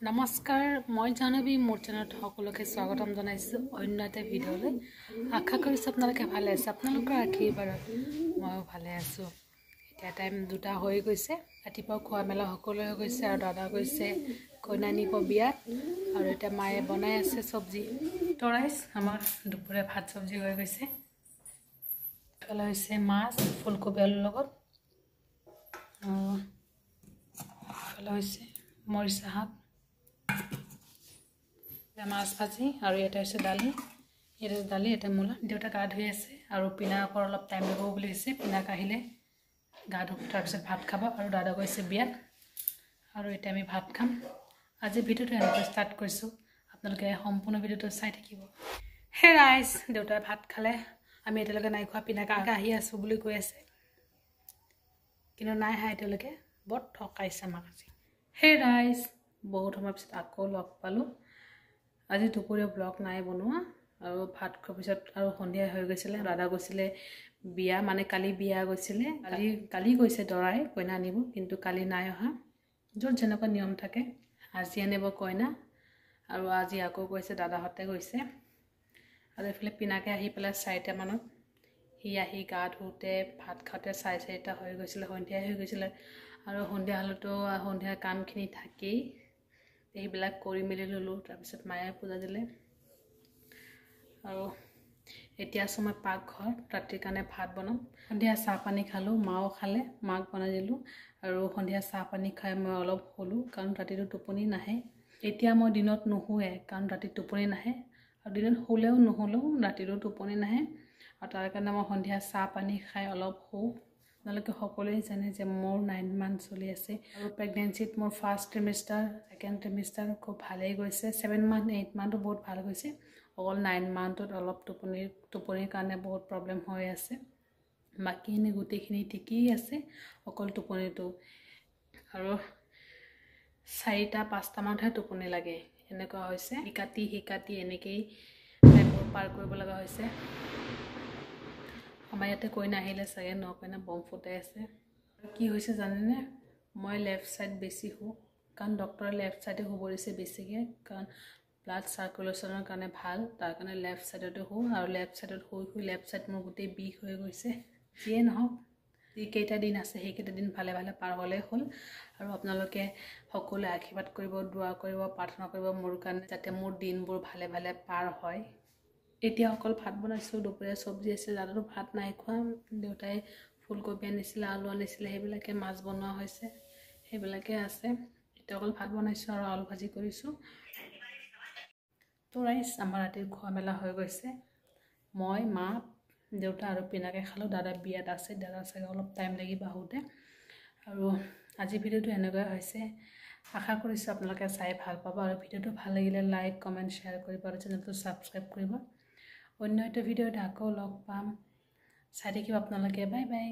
নমস্কাৰ মই জানবী মোৰ চেনেলত সকলোকে স্বাগতম জনাইছো অন্য এটা ভিডিঅ'লৈ আশা কৰিছো আপোনালোকে ভালে আছে আপোনালোকৰ আশীৰ্বাদত মইও ভালে আছো এতিয়া টাইম 2টা হৈ গৈছে ৰাতিপুৱা খোৱা মেলা সকলো হৈ গৈছে আৰু দাদা গৈছে কইনা নিব বিয়াত আৰু এটা মায়ে বনাই আছে সবজি তৰাইছ আমাৰ দুপৰীয়া ভাত সবজি হৈ গৈছে কলা হৈছে মাছ ফুলকবি আলুৰ লগত কলা হৈছে মৰিচা শাক মাছ ভাজি আৰু এটা হৈছে দালি এটা মূলা দেউতা গা ধুই আছে আৰু পিনাকৰ অলপ টাইম ল'ব বুলি কৈছে পিনাক আহিলে গা ধুব তাৰপিছত ভাত খাব আৰু দাদা গৈছে বিয়াত আৰু এতিয়া আমি ভাত খাম আজি ভিডিঅ'টো এনেকৈ ষ্টাৰ্ট কৰিছোঁ আপোনালোকে সম্পূৰ্ণ ভিডিঅ'টো চাই থাকিব হে ৰাইজ দেউতাই ভাত খালে আমি এতিয়ালৈকে নাই খোৱা পিনাক আহি আছোঁ বুলি কৈ আছে কিন্তু নাই হা এতিয়ালৈকে বৰ ঠকাইছে আমাক আজি হে ৰাইজ বহুত সময় পিছত আকৌ লগ পালোঁ আজি দুপৰীয়া ব্লগ নাই বনোৱা আৰু ভাত খোৱাৰ পিছত আৰু সন্ধিয়া হৈ গৈছিলে দাদা গৈছিলে বিয়া মানে কালি বিয়া গৈছিলে কালি গৈছে দৰাই কইনা আনিব কিন্তু কালি নাই অহা য'ত যেনেকুৱা নিয়ম থাকে আজি আনিব কইনা আৰু আজি আকৌ গৈছে দাদাহঁতে গৈছে আৰু এইফালে পিনাকে আহি পেলাই 4টা মানত সি আহি গা ধুতে ভাত খাওঁতে 4:30 হৈ গৈছিলে সন্ধিয়া হৈ গৈছিলে আৰু সন্ধিয়া হ'লেতো সন্ধিয়া কামখিনি থাকেই এইবিলাক কৰি মেলি ললোঁ তাৰপিছত মায়ে পূজা দিলে আৰু এতিয়া সময় পাকঘৰ ৰাতিৰ কাৰণে ভাত বনাম সন্ধিয়া চাহ পানী খালোঁ মাও খালে মাক বনাই দিলোঁ আৰু সন্ধিয়া চাহ পানী খাই মই অলপ শুলোঁ কাৰণ ৰাতিটো টোপনি নাহে এতিয়া মই দিনত নুশুৱে কাৰণ ৰাতি টোপনি নাহে আৰু দিনত শুলেও নুশুলেও ৰাতিটো টোপনি নাহে আৰু তাৰ কাৰণে মই সন্ধিয়া চাহ পানী খাই অলপ শু আপোনালোকে সকলোৱে জানে যে মোৰ 9 মান্থ চলি আছে আৰু প্ৰেগনেন্সিত মোৰ ফাৰ্ষ্ট ট্ৰিমেষ্টাৰ সেকেন্ড ট্ৰিমেষ্টাৰ খুব ভালেই গৈছে 7 মান্থ 8 মান্থো বহুত ভাল গৈছে অকল 9 মান্থত অলপ টোপনিৰ কাৰণে বহুত প্ৰব্লেম হৈ আছে বাকী এনে গোটেইখিনি ঠিকেই আছে অকল টোপনিটো আৰু 4টা 5টা মানতহে টোপনি লাগে এনেকুৱা হৈছে হিকাতি এনেকেই টাইমবোৰ পাৰ কৰিব লগা হৈছে আমাৰ ইয়াতে কইনা আহিলে চাগে ন কইনা বম ফুটাই আছে কি হৈছে জানেনে মই লেফট সাইড বেছি হু কাৰণ ডক্টৰে লেফট সাইডে শুব দিছে বেছিকৈ কাৰণ ব্লাড সাৰ্কুলেশ্যনৰ কাৰণে ভাল তাৰ কাৰণে লেফট সাইডতে হু আৰু লেফট সাইডত শুই লেফট সাইড মোৰ গোটেই বিষ হৈ গৈছে যিয়ে নহওক যিকেইটা দিন আছে সেইকেইটা দিন ভালে ভালে পাৰ হ'লেই হ'ল আৰু আপোনালোকে সকলোৱে আশীৰ্বাদ কৰিব দোৱা কৰিব প্ৰাৰ্থনা কৰিব মোৰ কাৰণে যাতে মোৰ দিনবোৰ ভালে ভালে পাৰ হয় এতিয়া অকল ভাত বনাইছোঁ দুপৰীয়া সবজি আছে দাদাটো ভাত নাই খোৱা দেউতাই ফুলকবি আনিছিলে আলু আনিছিলে সেইবিলাকে মাছ বনোৱা হৈছে সেইবিলাকে আছে এতিয়া অকল ভাত বনাইছোঁ আৰু আলু ভাজি কৰিছোঁ তো ৰাইজ আমাৰ ৰাতিৰ খোৱা মেলা হৈ গৈছে মই মা দেউতা আৰু পিনাকে খালোঁ দাদা বিয়াত আছে দাদা চাগে অলপ টাইম লাগিব আহোঁতে আৰু আজি ভিডিঅ'টো এনেকুৱা হৈছে আশা কৰিছোঁ আপোনালোকে চাই ভাল পাব আৰু ভিডিঅ'টো ভাল লাগিলে লাইক কমেণ্ট শ্বেয়াৰ কৰিব আৰু চেনেলটো ছাবস্ক্ৰাইব কৰিব অন্য এটা ভিডিঅ'ত আকৌ লগ পাম চাই থাকিব আপোনালোকে বাই বাই